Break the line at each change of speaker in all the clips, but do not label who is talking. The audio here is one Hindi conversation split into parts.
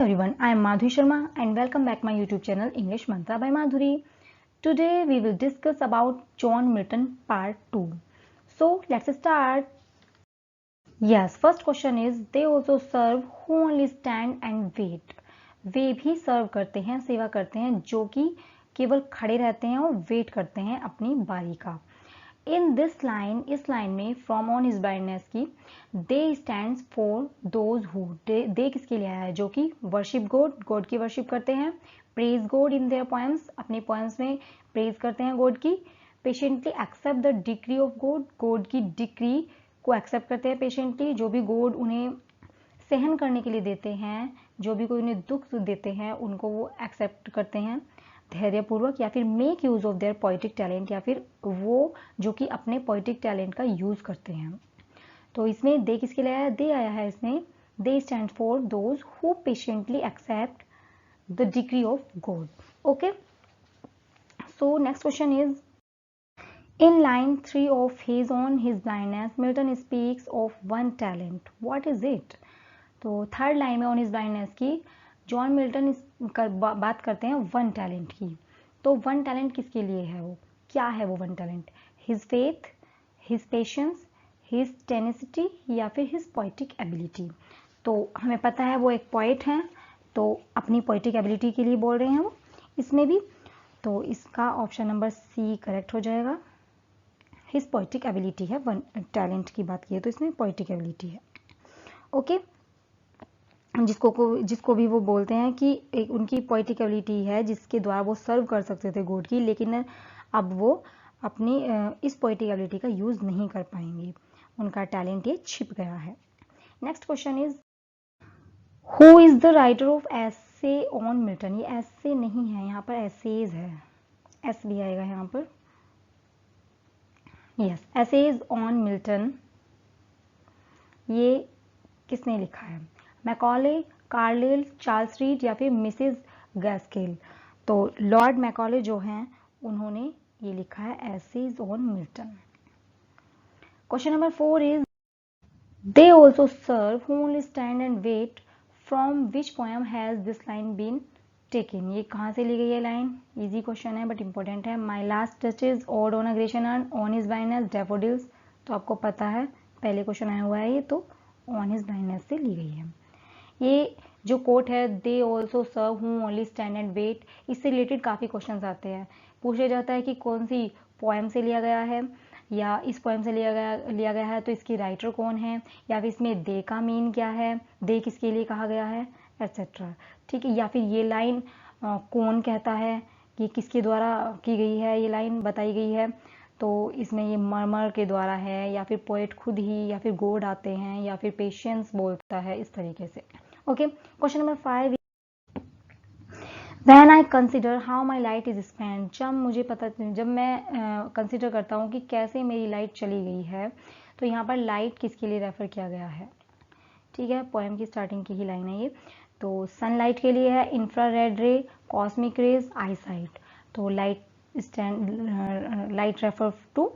Everyone, I am Madhuri Sharma and welcome back my YouTube channel English Mantra by Madhuri. Today we will discuss about John Milton part 2. So let's start. Yes, first question is they also serve who only stand and wait. वे भी सर्व करते हैं, सेवा करते हैं जो कि केवल खड़े रहते हैं और वेट करते हैं अपनी बारी का. इन दिस लाइन, इस लाइन में फ्रॉम ऑन हिज ब्लाइंडनेस की they stands for those who, they किसके लिए आया है? जो कि वर्शिप गॉड, गॉड की वर्शिप करते हैं. Praise God in their poems, अपने पोएम्स में प्रेज करते हैं गॉड की. Patiently accept the decree of God, God की डिक्री को एक्सेप्ट करते हैं पेशेंटली. जो भी गॉड उन्हें सहन करने के लिए देते हैं, जो भी कोई उन्हें दुख देते हैं, उनको वो एक्सेप्ट करते हैं धैर्यपूर्वक. या फिर make use of their poetic talent, या फिर वो जो कि अपने पोइटिक टैलेंट का यूज करते हैं. तो इसमें दे किसके लिए आया? दे आया है इसमें. They stand for those who patiently accept the degree of God. Okay, so next question is in line 3 of his on his blindness Milton speaks of one talent. What is it? तो थर्ड लाइन में ऑन हिज ब्लाइंडनेस की जॉन मिल्टन बात करते हैं वन टैलेंट की. तो वन टैलेंट किसके लिए है? वो क्या है? वो one talent his faith, his patience, his tenacity या फिर हिज पोइटिक एबिलिटी. तो हमें पता है वो एक पोइट हैं, तो अपनी पोइटिक एबिलिटी के लिए बोल रहे हैं वो इसमें भी. तो इसका ऑप्शन नंबर सी करेक्ट हो जाएगा. हिज पोइटिक एबिलिटी है. वन टैलेंट की बात की है तो इसमें पोइटिक एबिलिटी है. ओके, जिसको भी वो बोलते हैं कि एक उनकी पोइटिक एबिलिटी है जिसके द्वारा वो सर्व कर सकते थे गॉड की, लेकिन अब वो अपनी इस पोइटिक एबिलिटी का यूज नहीं कर पाएंगे. उनका टैलेंट ये छिप गया है. Next question is who is the writer of essay on Milton. ये एसे नहीं है, यहाँ पर एसेज है. एस भी आएगा यहाँ पर. यस, एसेज ऑन मिल्टन ये किसने लिखा है? मैकॉले, कार्लिल, चार्ल्स रीड या फिर मिसेस गैस्केल. तो लॉर्ड मैकॉले जो हैं उन्होंने ये लिखा है essays on Milton. Question number 4 is they also serve who only stand and wait from which poem has this line been taken. ये कहाँ से ली गई है लाइन? इजी क्वेश्चन है बट इंपॉर्टेंट है. My last touch is ode on a Grecian on his blindness daffodils. तो आपको पता है पहले क्वेश्चन आया हुआ है ये, तो ऑन हिज ब्लाइंडनेस से ली गई है. ये जो कोट है they also serve who only stand and wait, इससे रिलेटेड काफ़ी क्वेश्चन आते हैं. पूछा जाता है कि कौन सी पोएम से लिया गया है, या इस पोएम से लिया गया है तो इसकी राइटर कौन है, या फिर इसमें दे का मीन क्या है, दे किसके लिए कहा गया है, एट्सेट्रा. ठीक है, या फिर ये लाइन कौन कहता है कि किसके द्वारा की गई है, ये लाइन बताई गई है. तो इसमें ये मर्मर के द्वारा है, या फिर पोएट खुद ही, या फिर गॉड आते हैं, या फिर पेशेंस बोलता है, इस तरीके से. Okay, question number 5 When I consider how my light is spent, जब मैं कंसिडर करता हूँ कि कैसे मेरी लाइट चली गई है, तो यहाँ पर लाइट किसके लिए रेफर किया गया है? ठीक है, पोएम की स्टार्टिंग की ही लाइन है ये. तो सनलाइट के लिए है infrared ray, cosmic rays, eyesight. तो light refer to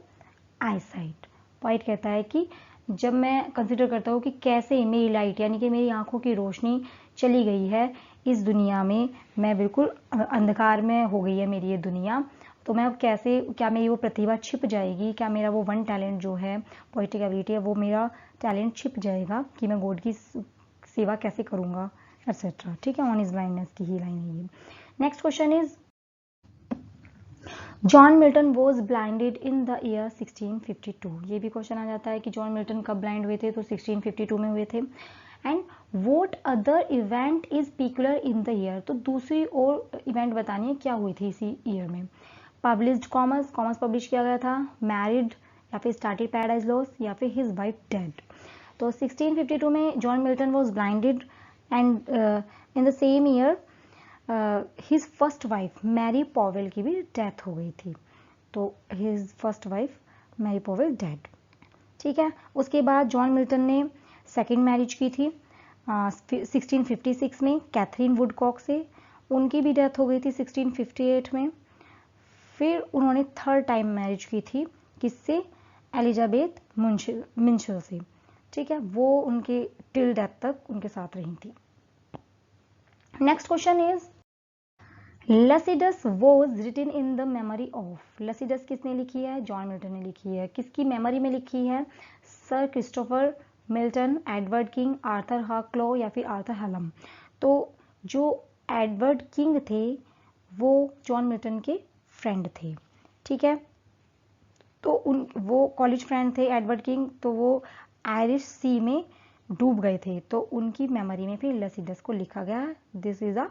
eyesight. Point कहता है कि जब मैं कंसिडर करता हूँ कि कैसे मेरी लाइट यानी कि मेरी आंखों की रोशनी चली गई है इस दुनिया में, मैं बिल्कुल अंधकार में हो गई है मेरी ये दुनिया, तो मैं कैसे, क्या मेरी वो प्रतिभा छिप जाएगी, क्या मेरा वो वन टैलेंट जो है पोइटिक एबिलिटी है वो मेरा टैलेंट छिप जाएगा कि मैं गॉड की सेवा कैसे करूँगा, एटसेट्रा. ठीक है, ऑन हिज ब्लाइंडनेस की ही लाइन है ये. Next question is John Milton was blinded in the year 1652. ये भी क्वेश्चन आ जाता है कि जॉन मिल्टन कब ब्लाइंड हुए थे, तो 1652 में हुए थे. And what other event is peculiar in the year. तो दूसरी और इवेंट बतानी है क्या हुई थी इसी ईयर में. पब्लिश्ड कॉमर्स पब्लिश किया गया था. मैरिड, या फिर स्टार्टेड पैराडाइज लॉस्ट, या फिर हिज वाइफ डेड. तो 1652 में John Milton was blinded and in the same year his first wife Mary Powell की भी डेथ हो गई थी. तो his first wife Mary Powell dead. ठीक है, उसके बाद जॉन मिल्टन ने सेकेंड मैरिज की थी 1656 में कैथरीन वुडकॉक से. उनकी भी डेथ हो गई थी 1658 में. फिर उन्होंने थर्ड टाइम मैरिज की थी किससे? एलिजाबेथ मिंशल से. ठीक है, वो उनके टिल डेथ तक उनके साथ रही थी. Next question is Lycidas was written in the memory of. Lycidas किसने लिखी है? जॉन मिल्टन ने लिखी है। किसकी मेमोरी में लिखी है? Sir Christopher Milton, Edward King, Arthur हॉक्लो या फिर आर्थर हलम। तो जो एडवर्ड किंग थे वो जॉन मिल्टन के फ्रेंड थे, ठीक है। तो वो कॉलेज फ्रेंड थे एडवर्ड किंग, तो वो आयरिश सी में डूब गए थे, तो उनकी मेमोरी में फिर लसीडस को लिखा गया। This is a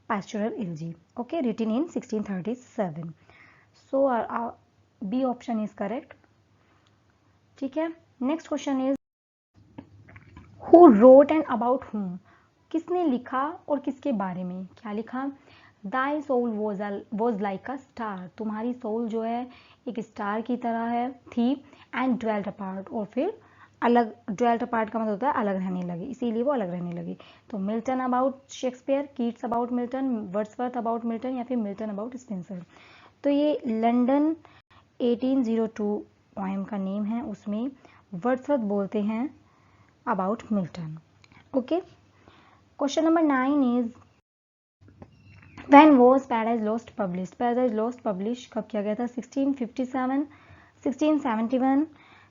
pastoral elegy, okay, written in 1637. So B option is correct, ठीक है। Next question is who wrote and about whom। किसने लिखा और किसके बारे में? क्या लिखा? Thy soul was like a star। तुम्हारी सोल जो है एक स्टार की तरह है थी। And dwelt apart, और फिर अलग, ड्वेल्ट अपार्ट का मतलब होता है अलग रहने लगी, इसीलिए वो अलग रहने लगी। तो Milton about Shakespeare, Keats about Milton, Wordsworth about Milton या फिर मिल्टन अबाउट स्पेंसर। तो ये लंदन 1802 पोएम का नेम है, उसमें वर्ड्सवर्थ बोलते हैं about Milton, okay. Question number 9 is when was paradise lost publish. Paradise lost publish कब किया गया था? 1657, 1671,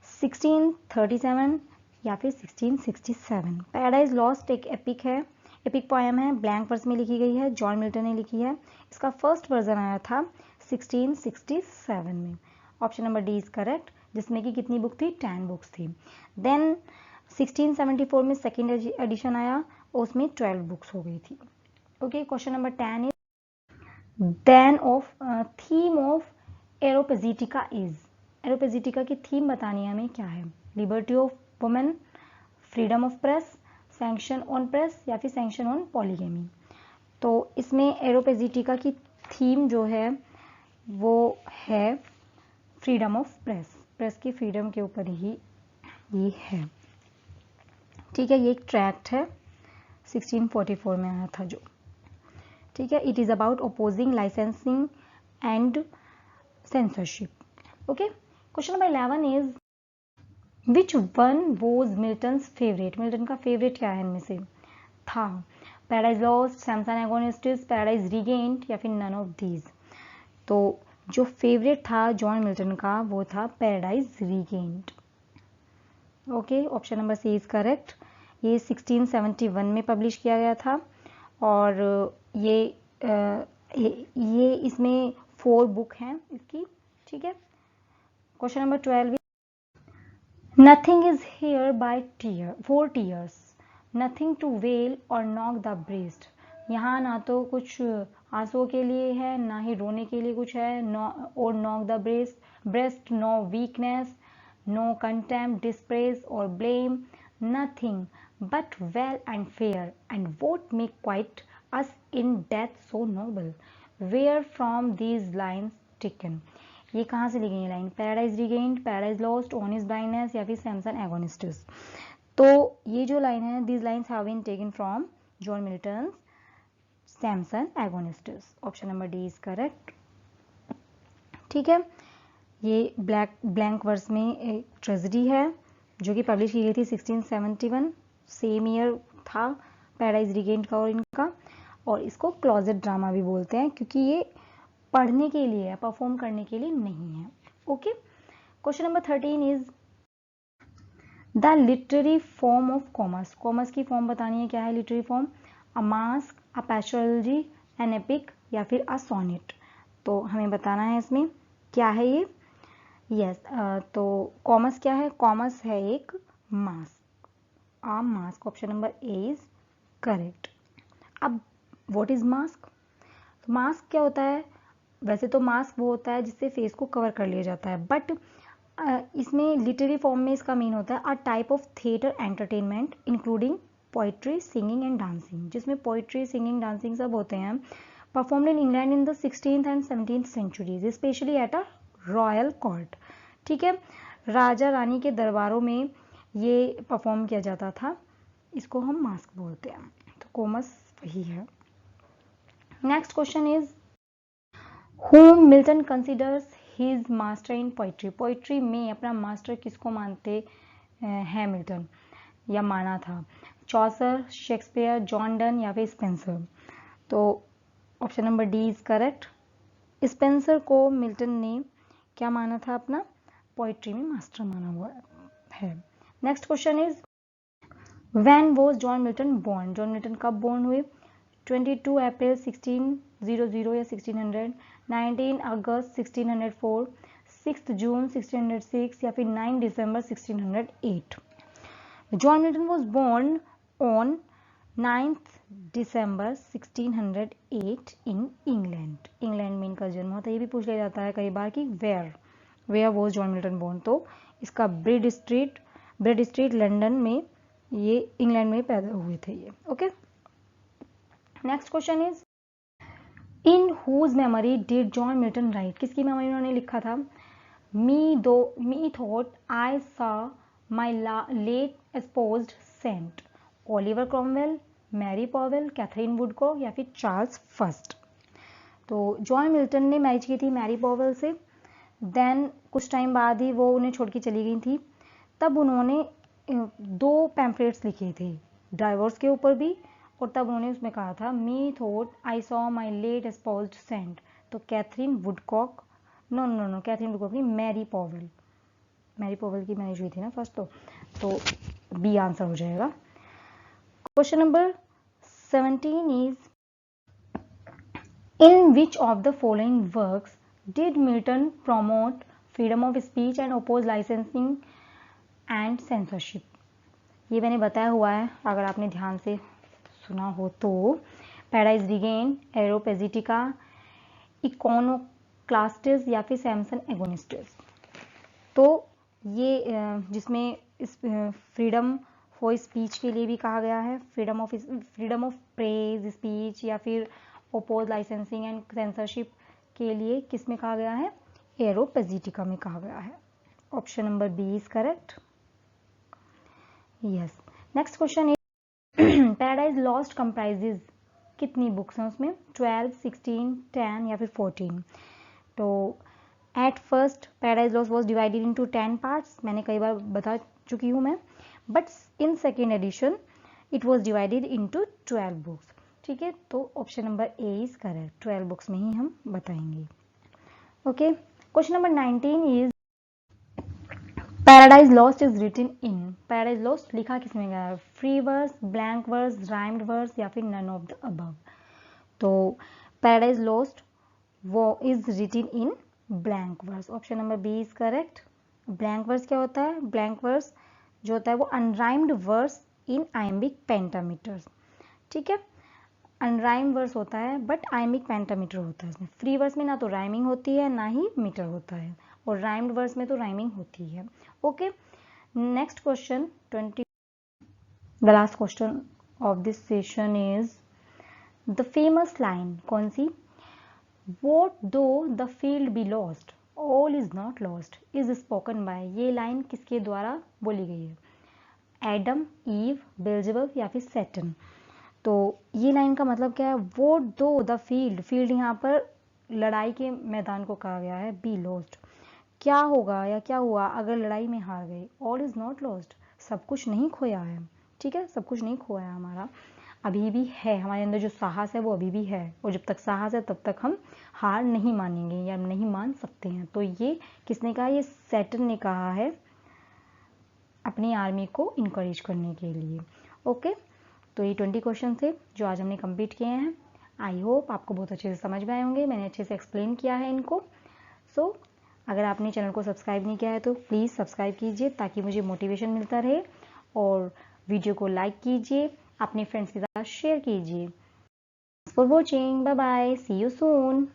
1637 या फिर 1667। पैराडाइज लॉस्ट एक एपिक है, एपिक पोएम है, ब्लैंक वर्स में लिखी गई है, जॉन मिल्टन ने लिखी है। इसका फर्स्ट वर्जन आया था 1667 में। Option number D is correct, जिसमें कि कितनी बुक थी? 10 बुक्स थी। देन 1674 में सेकेंड एडिशन आया और उसमें 12 बुक्स हो गई थी, okay. Question number 10 is then of theme of Areopagitica is. Areopagitica की थीम बतानी है हमें, क्या है? Liberty of women, freedom of press, sanction on press या फिर सैंक्शन ऑन पॉलीगेमी। तो इसमें एरोपेजिटिका की थीम जो है वो है फ्रीडम ऑफ प्रेस, प्रेस की फ्रीडम के ऊपर ही ये है, ठीक है। ये एक ट्रैक्ट है 1644 में आया था जो, ठीक है। It is about opposing licensing and censorship, okay. Question number 11 is which one was Milton's favourite. Milton का फेवरेट क्या है इनमें से? था Paradise Lost, Samson Agonistes, Paradise Regained या फिर नन ऑफ दीज। तो जो फेवरेट था जॉन मिल्टन का वो था Paradise Regained, okay. Option number C is correct. ये 1671 में पब्लिश किया गया था और ये इसमें 4 बुक हैं इसकी, ठीक है। Question number 12, nothing is here by for tears, nothing to wail or knock the breast. यहाँ ना तो कुछ आंसुओं के लिए है, ना ही रोने के लिए कुछ है, और knock the breast, no weakness, no contempt, dispraise और blame, nothing but well and fair, and what make quite us in death so noble, where from these lines taken। ये कहाँ से ली गई line? Paradise regained, paradise lost, on his blindness या फिर सैमसन एगोनिस्टिस। तो ये जो लाइन है, these lines have been taken from John Milton Samson Agonistes. Option number D is correct, ठीक है। ये ब्लैंक वर्स में एक ट्रेजेडी है जो कि पब्लिश की गई थी 1671, सेम ईयर था पैराडाइज रीगेन्ड का और इनका। और इसको क्लोजेट ड्रामा भी बोलते हैं क्योंकि ये पढ़ने के लिए है, परफॉर्म करने के लिए नहीं है, okay. Question number 13 is the literary form of Comus. Comus की फॉर्म बतानी है, क्या है literary form? A masque, a pastoral, an epic या फिर अ सोनेट। तो हमें बताना है इसमें क्या है ये। यस, तो कॉमर्स क्या है? कॉमर्स है एक masque, a masque. Option number A is correct. अब व्हाट इज मास्क? तो मास्क क्या होता है? वैसे तो मास्क वो होता है जिससे फेस को कवर कर लिया जाता है, बट इसमें लिटरेरी फॉर्म में इसका मीन होता है a type of theatre entertainment including poetry, singing and dancing, जिसमें पोइट्री, सिंगिंग, डांसिंग सब होते हैं। Performed in England in the 16th and 17th centuries specially at a royal court, ठीक है। राजा रानी के दरबारों में ये परफॉर्म किया जाता था, इसको हम मास्क बोलते हैं। तो कॉमर्स वही है। Next question is whom Milton considers his master in poetry. Poetry में अपना मास्टर किसको मानते हैं मिल्टन या माना था? चॉसर, शेक्सपियर, जॉन डन या फिर स्पेंसर। तो option number D is correct. Spencer को मिल्टन ने क्या माना था, अपना पोइट्री में मास्टर माना हुआ है। Next question is when was John Milton born. John Milton कब बोर्न हुए? 22 अप्रैल 1600 या 1600, 19 अगस्त 1604, 6 जून 1606 या फिर 9 दिसंबर 1608। John Milton was born on 9th December 1608 in England. England में इनका जन्म होता है। ये भी पूछ लिया जाता है कई बार कि where was John Milton born, तो इसका ब्रिड स्ट्रीट लंदन में, ये इंग्लैंड में पैदा हुए थे ये। Okay, next question is in whose memory did John Milton write. किसकी मेमोरी उन्होंने लिखा था? Methought I saw my late espoused saint. Oliver Cromwell, Mary Powell, Katherine Woodcock या फिर चार्ल्स फर्स्ट। तो जॉन मिल्टन ने मैरिज की थी मैरी पॉवेल से, देन कुछ टाइम बाद ही वो उन्हें छोड़ के चली गई थी। तब उन्होंने 2 पैम्फलेट्स लिखे थे डाइवोर्स के ऊपर भी, और तब उन्होंने उसमें कहा था methought I saw my late espoused saint. तो Katherine Woodcock, no Katherine Woodcock नहीं, मैरी पॉवेल की मैरिज हुई थी ना फर्स्ट, तो बी आंसर हो जाएगा। Question number 17 is in which of the following works did Milton promote freedom of speech and oppose licensing and censorship. ये मैंने बताया हुआ है अगर आपने ध्यान से सुना हो तो। पैराडाइज रिगेन, एरोपेजिटिका, इकोनोक्लास्टिस या फिर सैमसन एगोनिस्टिस। तो ये जिसमें इस फ्रीडम फॉर स्पीच के लिए भी कहा गया है, फ्रीडम ऑफ प्रेज स्पीच, या फिर ओपोज लाइसेंसिंग एंड सेंसरशिप के लिए किस में कहा गया है? एरोपेजिटिका में कहा गया है। Option number B is correct. Yes, next question is paradise Lost comprises कितनी बुक्स हैं उसमें? 12, 16, 10 या फिर 14। तो at first Paradise Lost was divided into 10 parts, मैंने कई बार बता चुकी हूँ मैं, but in second edition it was divided into 12 books. ठीक है, तो option number A is correct, 12 books में ही हम बताएंगे। Okay, question number 19 is paradise lost is written in. Paradise lost लिखा किसमें गया है? Free verse, blank verse, rhymed verse या फिर नन ऑफ द अबव। तो पैराडाइज लॉस्ट वो is written in blank verse. Option number B is correct. Blank verse क्या होता है? ब्लैंक वर्स जो होता है वो unrhymed verse in iambic pentameters. ठीक है, अनराइम वर्स होता है बट आइमिक पेंटामीटर होता है इसमें। फ्री वर्स में ना तो राइमिंग होती है ना ही मीटर होता है, और राइम्ड वर्स में तो राइमिंग होती है। Okay, next question 20, the last question of this session is the famous line कौन सी? वॉट दो the field be lost all is not lost is spoken by. ये लाइन किसके द्वारा बोली गई है? एडम, ईव, बेल्जेबल या फिर सैटर्न। तो ये लाइन का मतलब क्या है? वोट दो द फील्ड यहाँ पर लड़ाई के मैदान को कहा गया है, बी लॉस्ट। क्या होगा या क्या हुआ अगर लड़ाई में हार गए? ऑल इज नॉट लॉस्ट, सब कुछ नहीं खोया है। ठीक है, सब कुछ नहीं खोया हमारा, अभी भी है हमारे अंदर जो साहस है वो अभी भी है, और जब तक साहस है तब तक हम हार नहीं मानेंगे या नहीं मान सकते हैं। तो ये किसने कहा? ये सैटर्न ने कहा है अपनी आर्मी को इनकरेज करने के लिए। ओके, तो ये 20 क्वेश्चन थे जो आज हमने कंप्लीट किए हैं। आई होप आपको बहुत अच्छे से समझ में आए होंगे, मैंने अच्छे से एक्सप्लेन किया है इनको। सो अगर आपने चैनल को सब्सक्राइब नहीं किया है तो प्लीज़ सब्सक्राइब कीजिए ताकि मुझे मोटिवेशन मिलता रहे, और वीडियो को लाइक कीजिए, अपने फ्रेंड्स के साथ शेयर कीजिए। For watching, bye bye, see you soon.